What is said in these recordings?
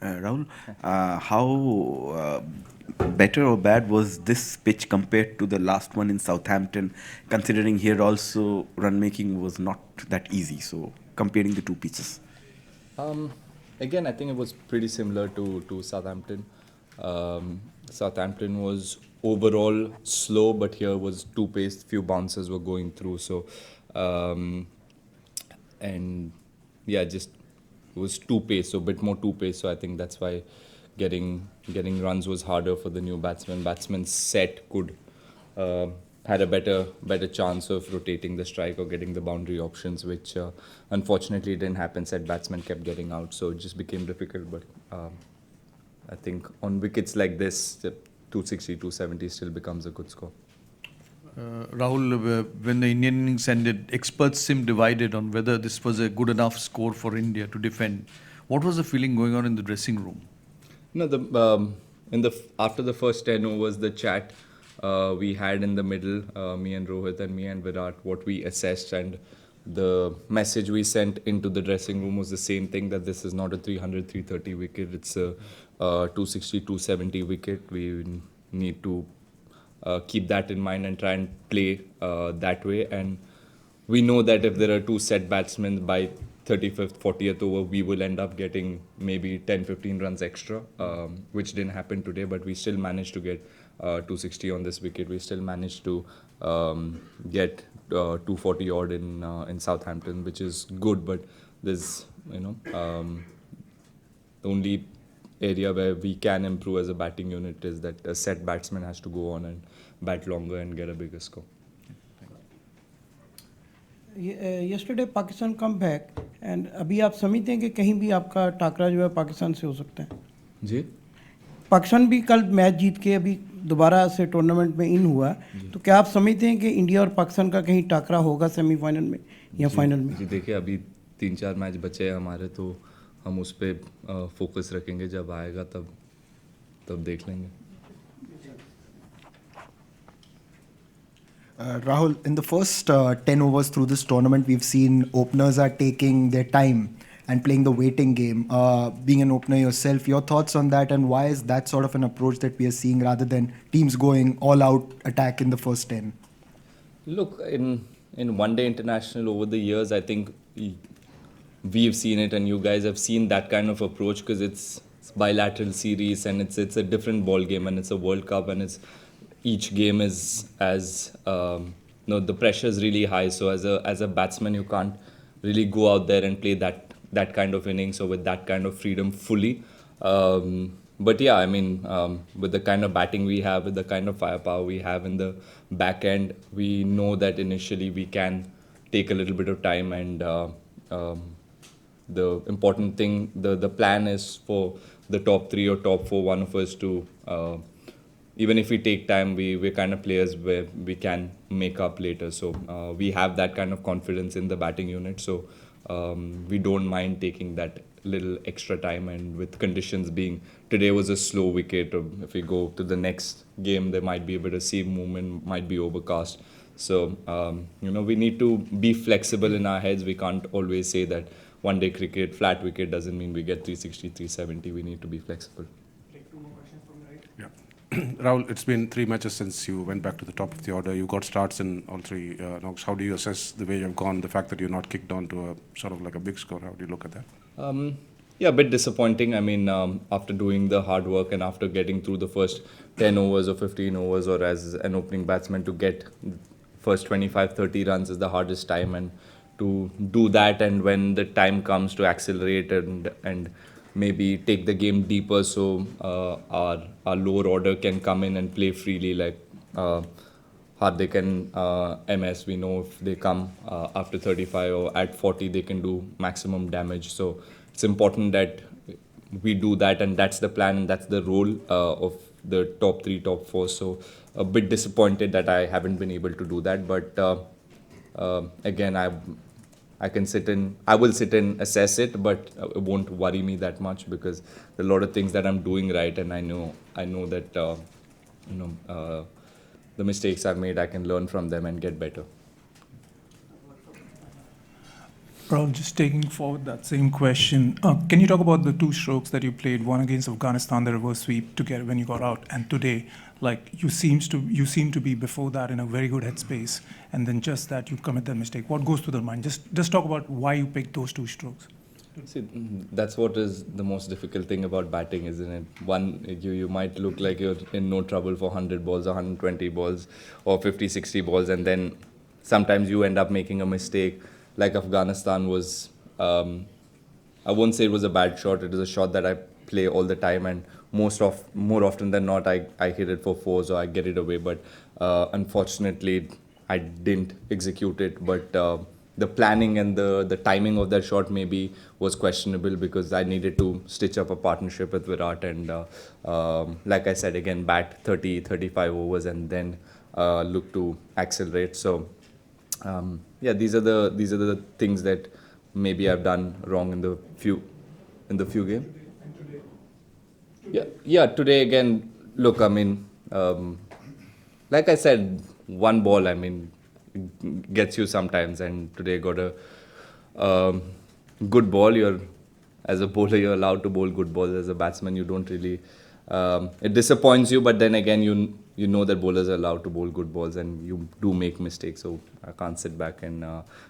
Rahul, how better or bad was this pitch compared to the last one in Southampton, considering here also run making was not that easy? So, comparing the two pitches. Um, Again, I think it was pretty similar to Southampton. Southampton was overall slow, but here was two paced, few bounces were going through. So, um, and yeah, just it was two pace, so a bit more two pace. So I think that's why getting runs was harder for the new batsman. Batsman's set could uh, had a better chance of rotating the strike or getting the boundary options, which unfortunately didn't happen. Set batsmen kept getting out, so it just became difficult. But I think on wickets like this, the 260, 270 still becomes a good score. Rahul, when the Indian innings ended, experts seemed divided on whether this was a good enough score for India to defend. What was the feeling going on in the dressing room? No, the in the after the first 10 overs, the chat we had in the middle, me and Rohit and me and Virat, what we assessed and the message we sent into the dressing room was the same thing, that this is not a 300, 330 wicket. It's a 260, 270 wicket. We need to keep that in mind and try and play that way. And we know that if there are two set batsmen by 35th, 40th over, we will end up getting maybe 10, 15 runs extra, which didn't happen today, but we still managed to get 260 on this wicket. We still managed to get 240 odd in Southampton, which is good, but there's, the only area where we can improve as a batting unit is that a set batsman has to go on and bat longer and get a bigger score. yesterday Pakistan come back and अभी आप समझते हैं कि कहीं भी आपका टाकरा जो है पाकिस्तान से हो सकता है? जी, पाकिस्तान भी कल मैच जीत के अभी दोबारा से टूर्नामेंट में इन हुआ, तो क्या आप समझते हैं कि इंडिया और पाकिस्तान का कहीं टाकरा होगा सेमीफाइनल में या फाइनल में? जी देखिए, अभी 3-4 मैच बचे हैं हमारे, तो हम उस पर फोकस रखेंगे. जब आएगा तब देख लेंगे. Rahul, in the first 10 overs through this tournament, we've seen openers are taking their time and playing the waiting game. Being an opener yourself, your thoughts on that, and why is that sort of an approach that we are seeing rather than teams going all out attack in the first 10? Look, in one-day international over the years, I think we've seen it, and you guys have seen that kind of approach, because it's bilateral series and it's a different ball game, and it's a World Cup, and it's each game is the pressure is really high. So as a batsman, you can't really go out there and play that kind of innings or with that kind of freedom fully. But yeah, I mean, with the kind of batting we have, with the kind of firepower we have in the back end, we know that initially we can take a little bit of time, and the important thing, the plan is for the top 3 or top 4, one of us to even if we take time, we're kind of players where we can make up later. So we have that kind of confidence in the batting unit. So we don't mind taking that little extra time. And with conditions being, today was a slow wicket. If we go to the next game, there might be a bit of sea movement, might be overcast. So, we need to be flexible in our heads. We can't always say that one-day cricket, flat wicket doesn't mean we get 360, 370. We need to be flexible. Rahul, it's been 3 matches since you went back to the top of the order. You got starts in all 3 knocks. How do you assess the way you've gone, the fact that you're not kicked on to a sort of like a big score? How do you look at that? Yeah, a bit disappointing. I mean, after doing the hard work and after getting through the first 10 overs or 15 overs, or as an opening batsman, to get first 25, 30 runs is the hardest time. And to do that, and when the time comes to accelerate and maybe take the game deeper, so our lower order can come in and play freely, like Hardik and MS. We know if they come after 35 or at 40, they can do maximum damage. So it's important that we do that, and that's the plan, and that's the role of the top 3, top 4. So a bit disappointed that I haven't been able to do that, but again, I will sit and assess it, but it won't worry me that much, because there are a lot of things that I'm doing right, and I know that the mistakes I've made, I can learn from them and get better. Rahul, just taking forward that same question, can you talk about the two strokes that you played, one against Afghanistan, the reverse sweep to get when you got out, and today, like you seem to be before that in a very good headspace, and then just that you commit that mistake. What goes through the mind? Just talk about why you picked those two strokes. See, that's what is the most difficult thing about batting, isn't it? One, you might look like you're in no trouble for 100 balls, 120 balls, or 50, 60 balls, and then sometimes you end up making a mistake. Like Afghanistan was, I won't say it was a bad shot. It is a shot that I play all the time, and more often than not, I hit it for fours or I get it away. But unfortunately, I didn't execute it. But the planning and the timing of that shot maybe was questionable because I needed to stitch up a partnership with Virat and like I said again, bat 30, 35 overs and then look to accelerate. So yeah, these are the things that maybe I've done wrong in the few game. Yeah. Today again, look, I mean, like I said, one ball, I mean, gets you sometimes, and today got a good ball. As a bowler, you're allowed to bowl good balls. As a batsman, you don't really. It disappoints you, but then again, you know that bowlers are allowed to bowl good balls, and you do make mistakes. So I can't sit back and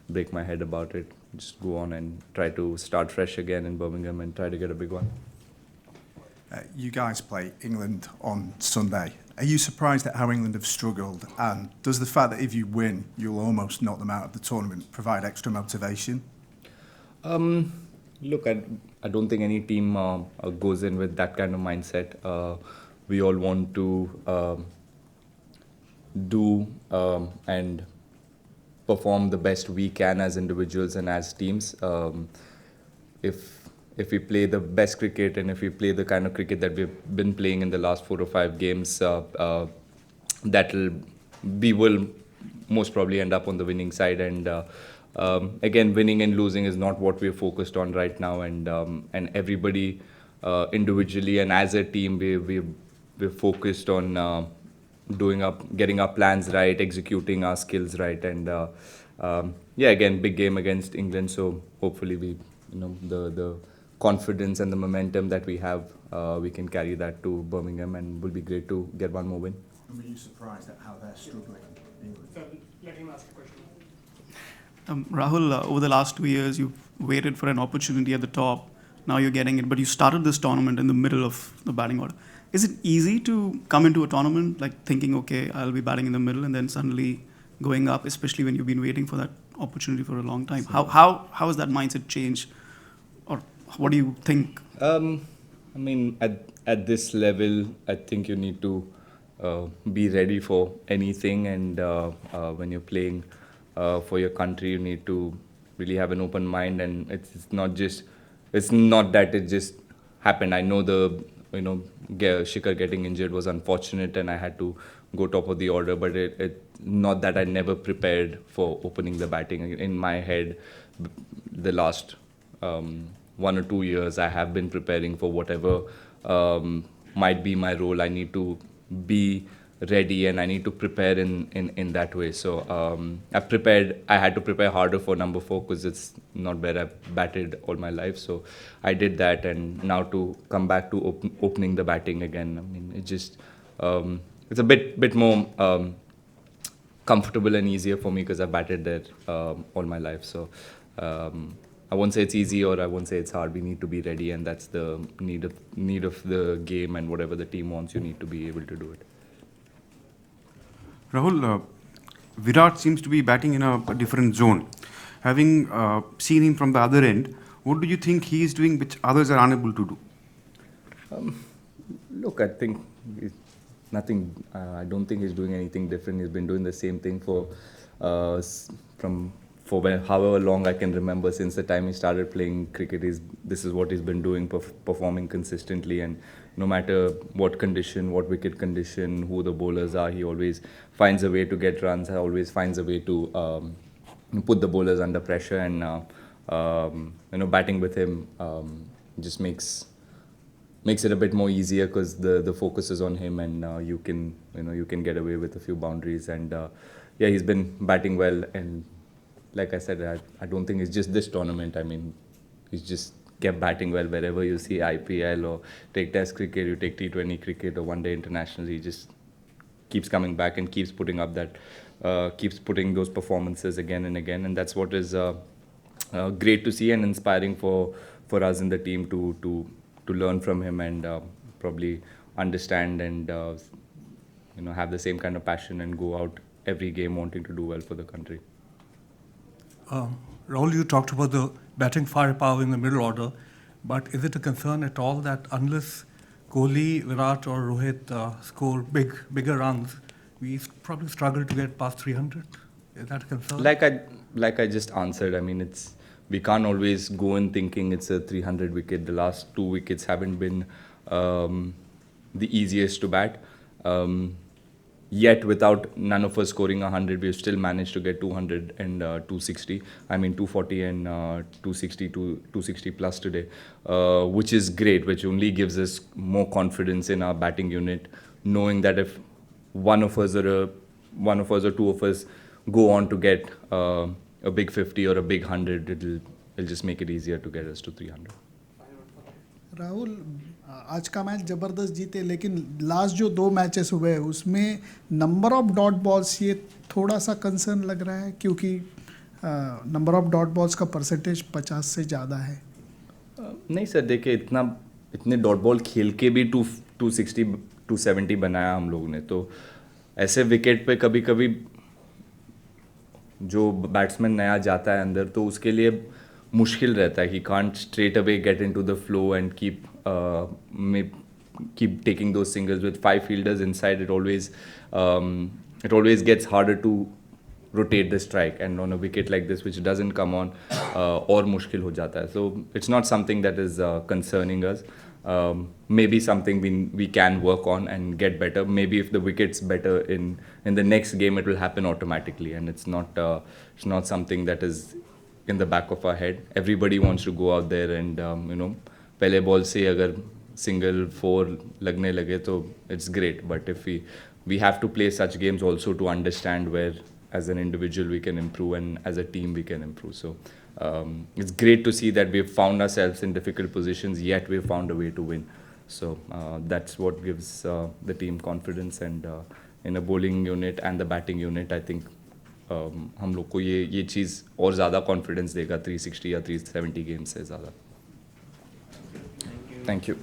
break my head about it. Just go on and try to start fresh again in Birmingham and try to get a big one. You guys play England on Sunday. Are you surprised at how England have struggled? And does the fact that if you win, you'll almost knock them out of the tournament provide extra motivation? Look, I don't think any team goes in with that kind of mindset. We all want to do and perform the best we can as individuals and as teams. If we play the best cricket and if we play the kind of cricket that we've been playing in the last 4 or 5 games, we will most probably end up on the winning side. And again, winning and losing is not what we're focused on right now. And everybody individually and as a team, we're focused on getting our plans right, executing our skills right, and yeah, again, big game against England. So hopefully the confidence and the momentum that we have, we can carry that to Birmingham, and it will be great to get one more win. And were you surprised at how they're struggling? Let him ask a question. Rahul, over the last 2 years, you've waited for an opportunity at the top. Now you're getting it, but you started this tournament in the middle of the batting order. Is it easy to come into a tournament like thinking, okay, I'll be batting in the middle, and then suddenly going up, especially when you've been waiting for that opportunity for a long time? How has that mindset changed, or what do you think? I mean, at this level, I think you need to be ready for anything, and when you're playing for your country, you need to really have an open mind, and it's not that it just happened. I know Shikhar getting injured was unfortunate, and I had to go top of the order, but it not that I never prepared for opening the batting. In my head, the last 1 or 2 years, I have been preparing for whatever might be my role. I need to be ready, and I need to prepare in that way. So I had to prepare harder for number 4 because it's not where I've batted all my life. So I did that, and now to come back to opening the batting again, I mean, it just it's a bit more comfortable and easier for me because I've batted there all my life. So I won't say it's easy or I won't say it's hard. We need to be ready, and that's the need of the game, and whatever the team wants, you need to be able to do it. Rahul, Virat seems to be batting in a different zone. Having seen him from the other end, what do you think he is doing which others are unable to do? Look, I think nothing. I don't think he's doing anything different. He's been doing the same thing for however long I can remember, since the time he started playing cricket. This is what he's been doing, performing consistently, and no matter what condition, what wicket condition, who the bowlers are, he always finds a way to get runs. He always finds a way to put the bowlers under pressure, and batting with him just makes it a bit more easier because the focus is on him, and you can get away with a few boundaries. And yeah, he's been batting well, and like I said, I don't think it's just this tournament. I mean, he's just kept batting well wherever you see IPL or take Test cricket, you take T20 cricket or One Day International. He just keeps coming back and keeps putting up that, keeps putting those performances again and again, and that's what is great to see and inspiring for us in the team to learn from him and probably understand and have the same kind of passion and go out every game wanting to do well for the country. Rahul, you talked about the batting firepower in the middle order, but is it a concern at all that unless Kohli, Virat or Rohit score bigger runs, we probably struggle to get past 300? Is that a concern? Like I just answered, I mean, we can't always go in thinking it's a 300 wicket. The last 2 wickets haven't been the easiest to bat. Yet without none of us scoring 100, we've still managed to get 200 and 260. I mean 240 and 260 to 260 plus today, which is great, which only gives us more confidence in our batting unit, knowing that if one of us or two of us go on to get a big 50 or a big 100, it'll just make it easier to get us to 300. Rahul, आज का match ज़बरदस्त जीते, लेकिन last जो 2 matches हुए उसमें number of dot balls ये थोड़ा सा कंसर्न लग रहा है, क्योंकि नंबर ऑफ डॉट बॉल्स का परसेंटेज 50 से ज़्यादा है. नहीं सर, देखिए इतने डॉट बॉल खेल के भी 260 270 बनाया हम लोगों ने, तो ऐसे विकेट पे कभी कभी जो बैट्समैन नया जाता है अंदर तो उसके लिए मुश्किल रहता है. He can't straight away get into the flow and keep taking those singles. With 5 fielders inside, it always gets harder to rotate the strike, and on a wicket like this which doesn't come on, और मुश्किल हो जाता है. So it's not something that is concerning us. Maybe something we can work on and get better. Maybe if the wicket's better in the next game, it will happen automatically, and it's not something that is in the back of our head. Everybody wants to go out there and पहले ball से अगर single 4 लगने लगे तो it's great. But if we have to play such games also to understand where as an individual we can improve and as a team we can improve. So it's great to see that we've found ourselves in difficult positions, yet we've found a way to win. So that's what gives the team confidence, and in a bowling unit and the batting unit, I think हम लोग को ये चीज़ और ज़्यादा confidence देगा 360 या 370 games से ज़्यादा. Thank you.